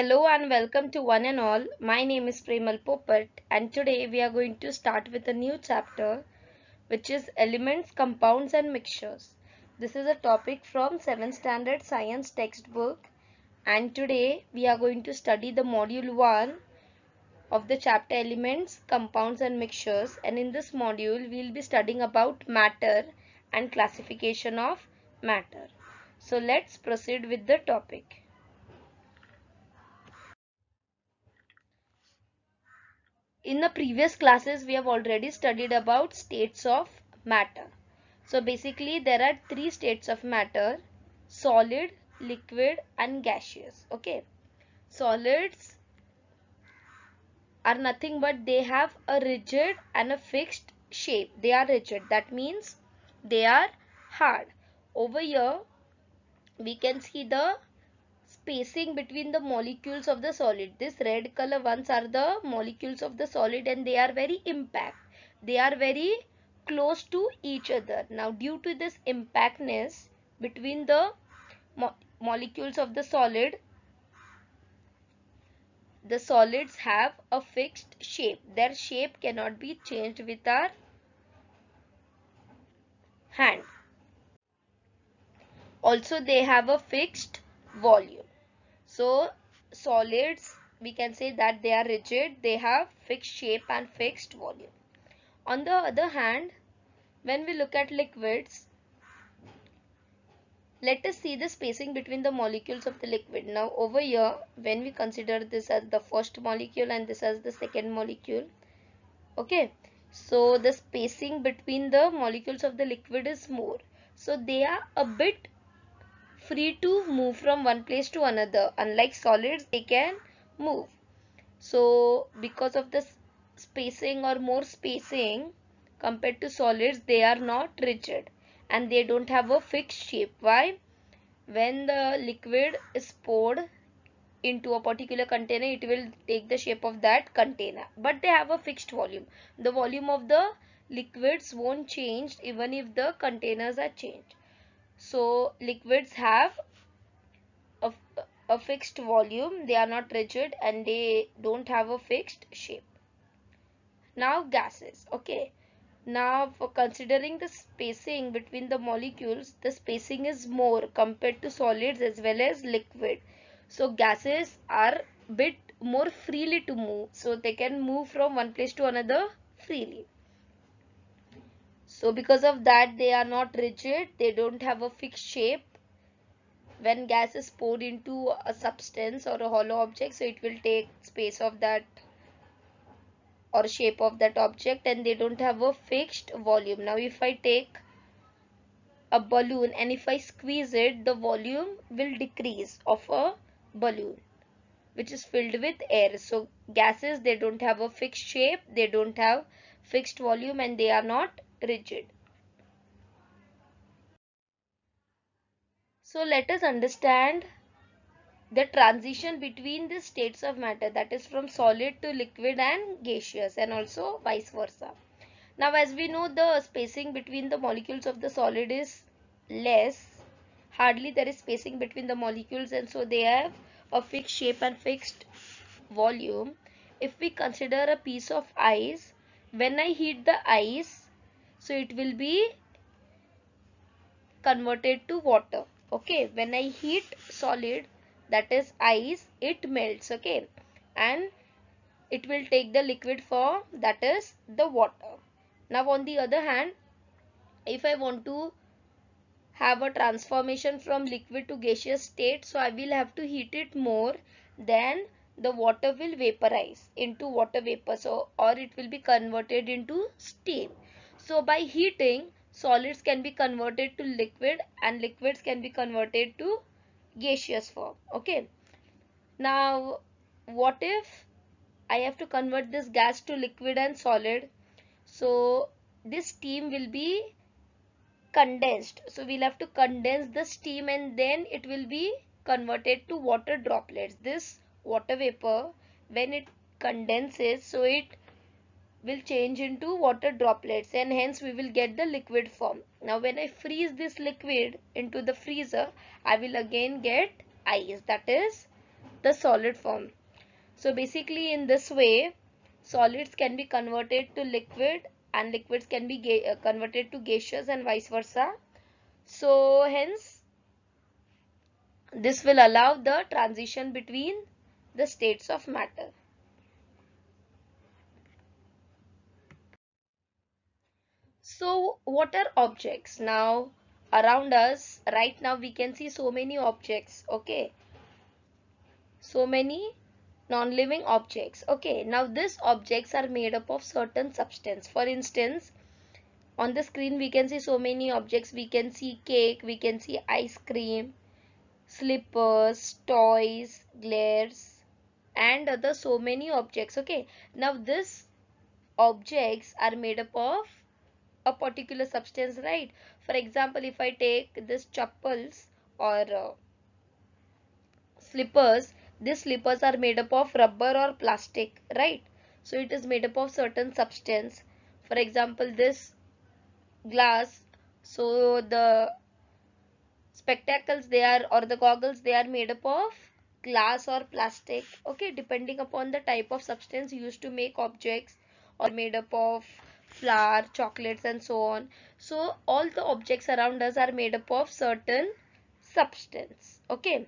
Hello and welcome to one and all. My name is Premal Popat and today we are going to start with a new chapter which is elements, compounds and mixtures. This is a topic from 7th standard science textbook and today we are going to study the module 1 of the chapter elements, compounds and mixtures, and in this module we will be studying about matter and classification of matter. So let's proceed with the topic. In the previous classes, we have already studied about states of matter. So basically there are three states of matter: solid, liquid and gaseous. Okay. Solids are nothing but they have a rigid and a fixed shape. They are rigid. That means they are hard. Over here we can see the spacing between the molecules of the solid. This red color ones are the molecules of the solid and they are very impact. They are very close to each other. Now due to this impactness between the molecules of the solid, the solids have a fixed shape. Their shape cannot be changed with our hand. Also they have a fixed volume. So solids, we can say that they are rigid, they have fixed shape and fixed volume. On the other hand, when we look at liquids, let us see the spacing between the molecules of the liquid. Now over here, when we consider this as the first molecule and this as the second molecule, okay, so the spacing between the molecules of the liquid is more. So they are a bit free to move from one place to another. Unlike solids, they can move. So because of this spacing or more spacing compared to solids, they are not rigid and they don't have a fixed shape. Why? When the liquid is poured into a particular container, it will take the shape of that container, but they have a fixed volume. The volume of the liquids won't change even if the containers are changed. So liquids have a, a fixed volume, they are not rigid and they don't have a fixed shape. Now gases. Okay, now for considering the spacing between the molecules, the spacing is more compared to solids as well as liquid. So gases are bit more freely to move, so they can move from one place to another freely. So because of that, they are not rigid, they don't have a fixed shape. When gas is poured into a substance or a hollow object, so it will take space of that or shape of that object and they don't have a fixed volume. Now if I take a balloon and if I squeeze it, the volume will decrease of a balloon which is filled with air. So gases, they don't have a fixed shape, they don't have fixed volume and they are not rigid. So let us understand the transition between the states of matter, that is from solid to liquid and gaseous, and also vice versa. Now as we know, the spacing between the molecules of the solid is less, hardly there is spacing between the molecules and so they have a fixed shape and fixed volume. If we consider a piece of ice, when I heat the ice, so it will be converted to water. Okay, when I heat solid, that is ice, it melts. Okay, and it will take the liquid form, that is the water. Now on the other hand, if I want to have a transformation from liquid to gaseous state, so I will have to heat it more, then the water will vaporize into water vapor, so or it will be converted into steam. So by heating, solids can be converted to liquid and liquids can be converted to gaseous form. Okay, now what if I have to convert this gas to liquid and solid? So this steam will be condensed, so we'll have to condense the steam and then it will be converted to water droplets. This water vapor, when it condenses, so it will change into water droplets and hence we will get the liquid form. Now when I freeze this liquid into the freezer, I will again get ice, that is the solid form. So basically in this way, solids can be converted to liquid and liquids can be converted to gaseous and vice versa. So hence this will allow the transition between the states of matter. So what are objects? Now around us right now we can see so many objects. Okay, so many non-living objects. Okay, now these objects are made up of certain substance. For instance, on the screen we can see so many objects. We can see cake, we can see ice cream, slippers, toys, glares, and other so many objects. Okay, now these objects are made up of a particular substance, right? For example, if I take this chappals or slippers, these slippers are made up of rubber or plastic, right? So it is made up of certain substance. For example, this glass, so the spectacles they are, or the goggles, they are made up of glass or plastic. Okay, depending upon the type of substance used to make objects, or made up of flour, chocolates and so on. So all the objects around us are made up of certain substance. Okay,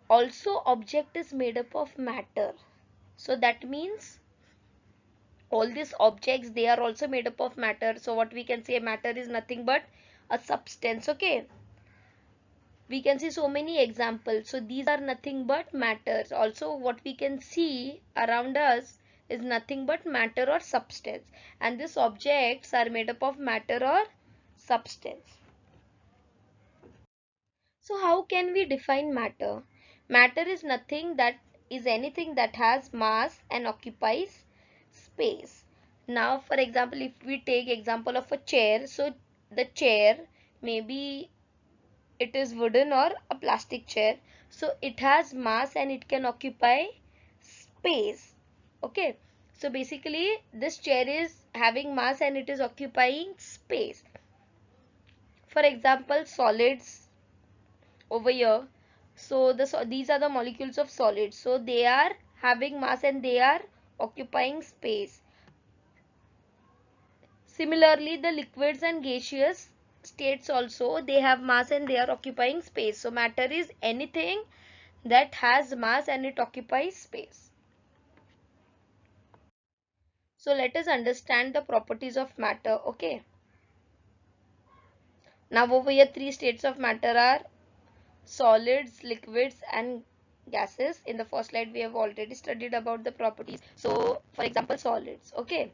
also object is made up of matter. So that means all these objects, they are also made up of matter. So what we can say, matter is nothing but a substance. Okay, we can see so many examples. So these are nothing but matters. Also what we can see around us is nothing but matter or substance, and these objects are made up of matter or substance. So how can we define matter? Matter is nothing that is anything that has mass and occupies space. Now for example, if we take example of a chair, so the chair, maybe it is wooden or a plastic chair, so it has mass and it can occupy space. Okay, so basically this chair is having mass and it is occupying space. For example, solids over here, so these are the molecules of solids, so they are having mass and they are occupying space. Similarly, the liquids and gaseous states also, they have mass and they are occupying space. So matter is anything that has mass and it occupies space. So let us understand the properties of matter. Okay, now over here three states of matter are solids, liquids and gases. In the first slide we have already studied about the properties. So for example, solids. Okay,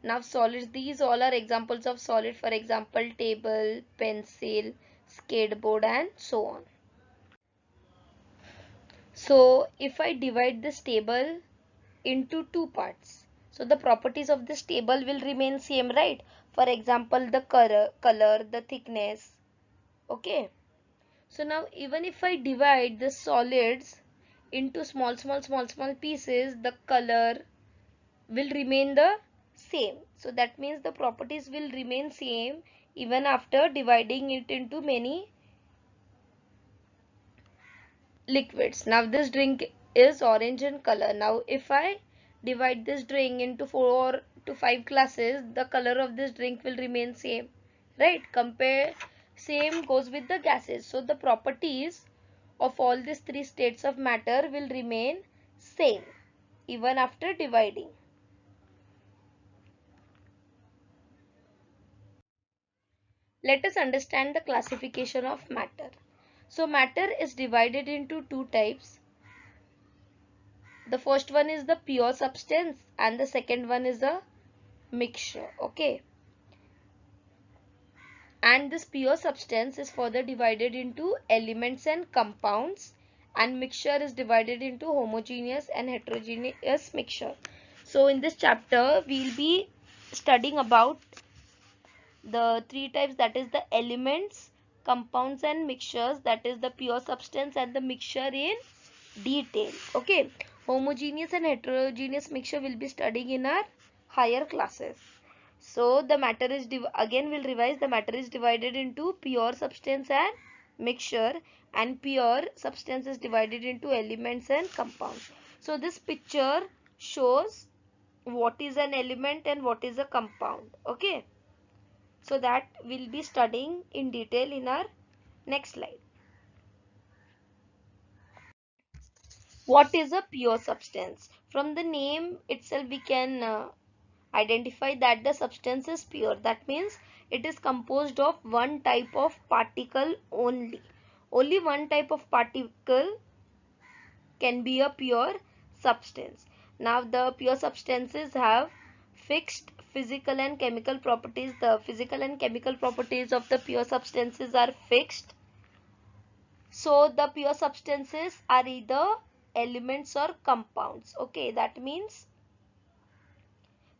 now solids, these all are examples of solid. For example, table, pencil, skateboard and so on. So if I divide this table into two parts, so the properties of this table will remain same, right? For example, the color, the thickness. Okay, so now even if I divide the solids into small pieces, the color will remain the same. So that means the properties will remain same even after dividing it into many liquids. Now this drink is orange in color. Now if I divide this drink into 4 to 5 glasses, the color of this drink will remain same, right? Compare, same goes with the gases. So the properties of all these three states of matter will remain same even after dividing. Let us understand the classification of matter. So matter is divided into two types. The first one is the pure substance and the second one is a mixture. Okay, and this pure substance is further divided into elements and compounds, and mixture is divided into homogeneous and heterogeneous mixture. So in this chapter we will be studying about the three types, that is the elements, compounds and mixtures, that is the pure substance and the mixture in detail. Okay, homogeneous and heterogeneous mixture will be studying in our higher classes. So the matter is again we'll revise, the matter is divided into pure substance and mixture, and pure substance is divided into elements and compounds. So this picture shows what is an element and what is a compound. Okay, so that we'll be studying in detail in our next slide. What is a pure substance? From the name itself we can identify that the substance is pure. That means it is composed of one type of particle only. Only one type of particle can be a pure substance. Now the pure substances have fixed physical and chemical properties. The physical and chemical properties of the pure substances are fixed. So the pure substances are either elements or compounds. Okay, that means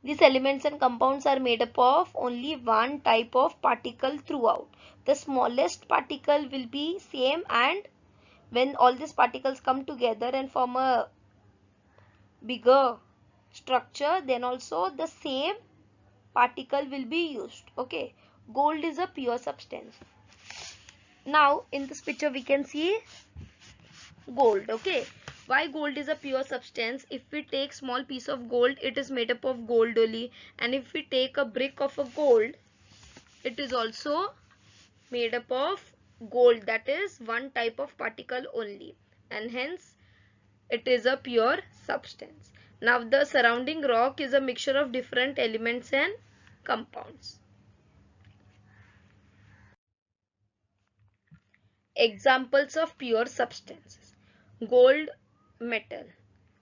these elements and compounds are made up of only one type of particle throughout. The smallest particle will be same, and when all these particles come together and form a bigger structure, then also the same particle will be used. Okay, gold is a pure substance. Now in this picture we can see gold. Okay, why gold is a pure substance? If we take small piece of gold, it is made up of gold only, and if we take a brick of a gold, it is also made up of gold. That is one type of particle only, and hence it is a pure substance. Now the surrounding rock is a mixture of different elements and compounds. Examples of pure substances: gold, metal.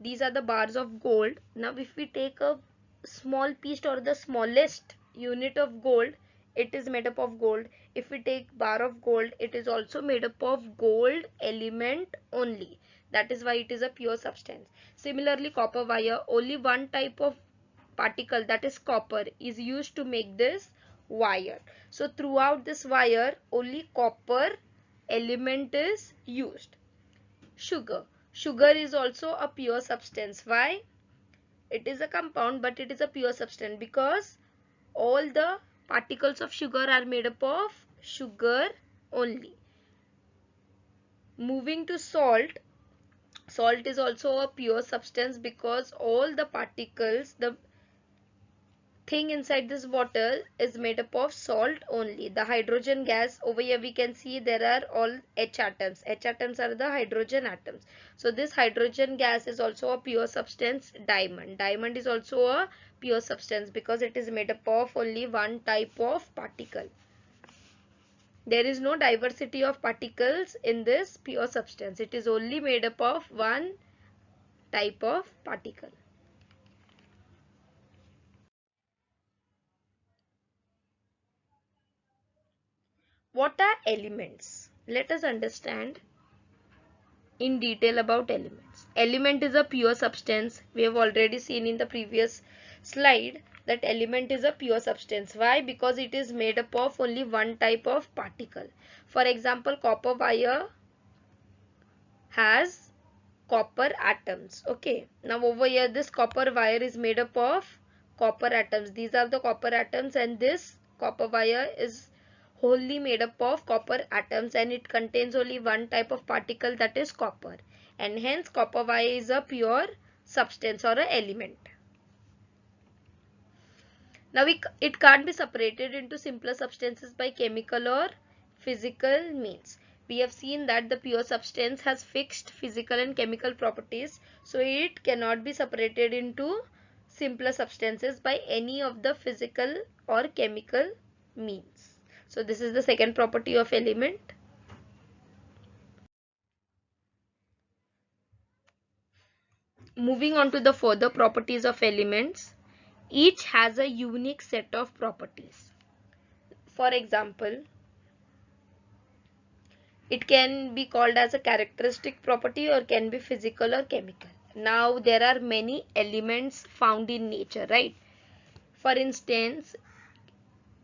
These are the bars of gold. Now if we take a small piece or the smallest unit of gold, it is made up of gold. If we take bar of gold, it is also made up of gold element only. That is why it is a pure substance. Similarly, copper wire, only one type of particle, that is copper, is used to make this wire. So throughout this wire only copper element is used. Sugar. Sugar is also a pure substance. Why? It is a compound, but it is a pure substance because all the particles of sugar are made up of sugar only. Moving to salt. Salt is also a pure substance because all the particles, the thing inside this bottle is made up of salt only. The hydrogen gas, over here we can see there are all H atoms. H atoms are the hydrogen atoms. So this hydrogen gas is also a pure substance. Diamond. Diamond is also a pure substance because it is made up of only one type of particle. There is no diversity of particles in this pure substance. It is only made up of one type of particle. What are elements? Let us understand in detail about elements. Element is a pure substance. We have already seen in the previous slide that element is a pure substance. Why? Because it is made up of only one type of particle. For example, copper wire has copper atoms. Okay, now over here this copper wire is made up of copper atoms. These are the copper atoms, and this copper wire is wholly made up of copper atoms, and it contains only one type of particle, that is copper, and hence copper wire is a pure substance or an element. Now it can't be separated into simpler substances by chemical or physical means. We have seen that the pure substance has fixed physical and chemical properties, so it cannot be separated into simpler substances by any of the physical or chemical means. So this is the second property of element. Moving on to the further properties of elements, each has a unique set of properties. For example, it can be called as a characteristic property or can be physical or chemical. Now there are many elements found in nature, right? For instance,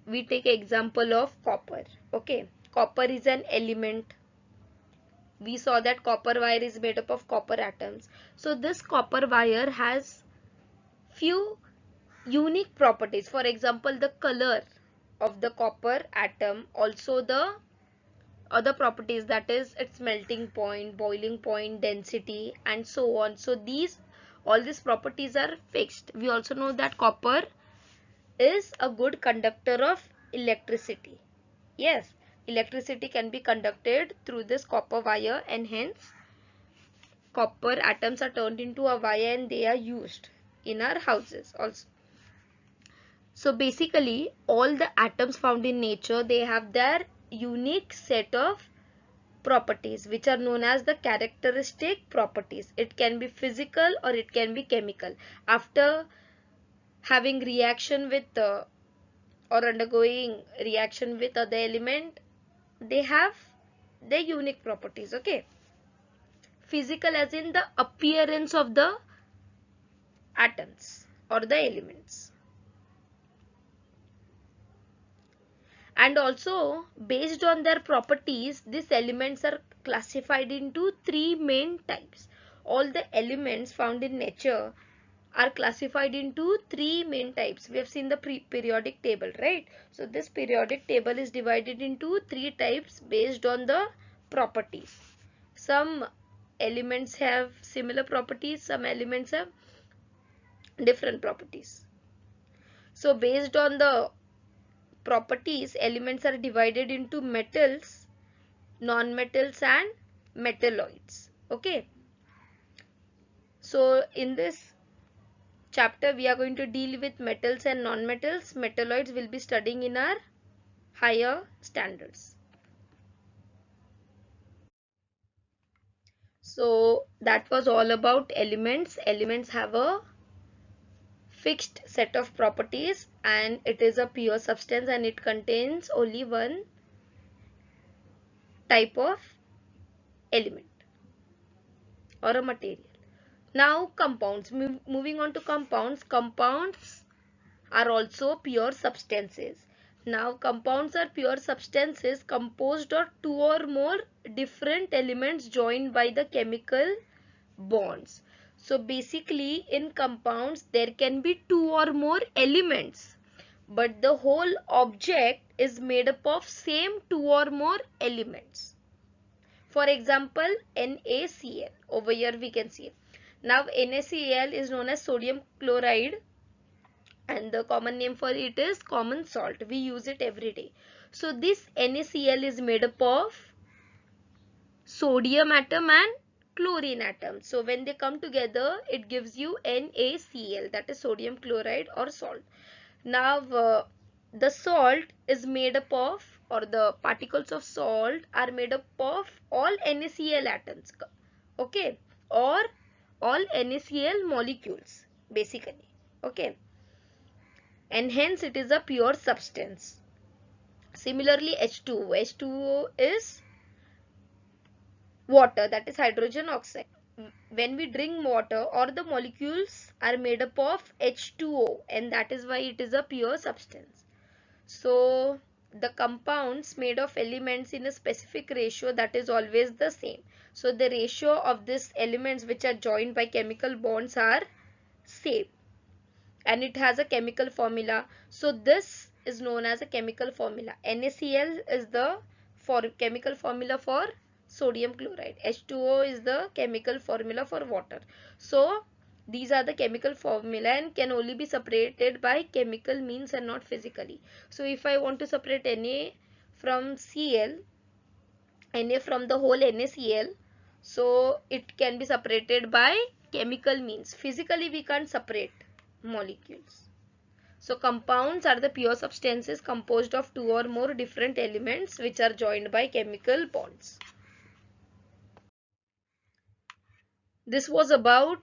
we take example of copper. Okay, copper is an element. We saw that copper wire is made up of copper atoms. So this copper wire has few unique properties. For example, the color of the copper atom, also the other properties, that is its melting point, boiling point, density, and so on. So all these properties are fixed. We also know that copper is a good conductor of electricity. Yes, electricity can be conducted through this copper wire, and hence copper atoms are turned into a wire and they are used in our houses also. So basically all the atoms found in nature, they have their unique set of properties which are known as the characteristic properties. It can be physical or it can be chemical. After having reaction with or undergoing reaction with other element, they have their unique properties. Okay, physical as in the appearance of the atoms or the elements. And also based on their properties, these elements are classified into three main types. All the elements found in nature are classified into three main types. We have seen the periodic table, right? So this periodic table is divided into three types based on the properties. Some elements have similar properties, some elements have different properties. So based on the properties, elements are divided into metals, non-metals, and metalloids. Okay, so in this chapter we are going to deal with metals and non-metals. Metalloids will be studying in our higher standards. So that was all about elements. Elements have a fixed set of properties and it is a pure substance and it contains only one type of element or a material. Now compounds. Moving on to compounds. Compounds are also pure substances. Now compounds are pure substances composed of two or more different elements joined by the chemical bonds. So basically in compounds there can be two or more elements, but the whole object is made up of same two or more elements. For example, NaCl. Over here we can see. Now NaCl is known as sodium chloride and the common name for it is common salt. We use it every day. So this NaCl is made up of sodium atom and chlorine atom. So when they come together, it gives you NaCl, that is sodium chloride or salt. Now the salt is made up of, or the particles of salt are made up of all NaCl atoms. Okay, or all NaCl molecules basically. Okay, and hence it is a pure substance. Similarly H2O. H2O is water, that is hydrogen oxide. When we drink water, all the molecules are made up of H2O and that is why it is a pure substance. So the compounds made of elements in a specific ratio, that is always the same. So the ratio of these elements which are joined by chemical bonds are same and it has a chemical formula. So this is known as a chemical formula. NaCl is the chemical formula for sodium chloride. H2O is the chemical formula for water. So these are the chemical formula and can only be separated by chemical means and not physically. So if I want to separate Na from Cl, Na from the whole NaCl, so it can be separated by chemical means. Physically we can't separate molecules. So compounds are the pure substances composed of two or more different elements which are joined by chemical bonds. This was about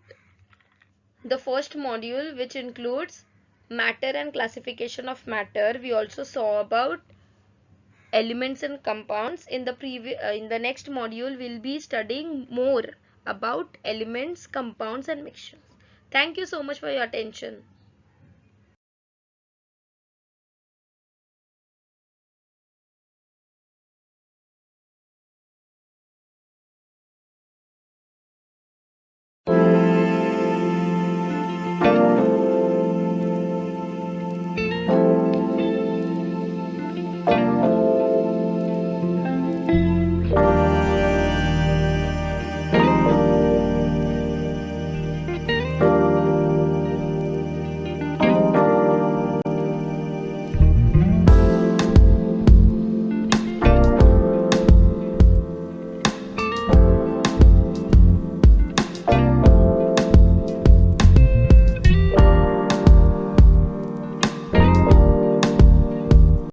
the first module, which includes matter and classification of matter. We also saw about elements and compounds. In the next module we'll be studying more about elements, compounds and mixtures. Thank you so much for your attention.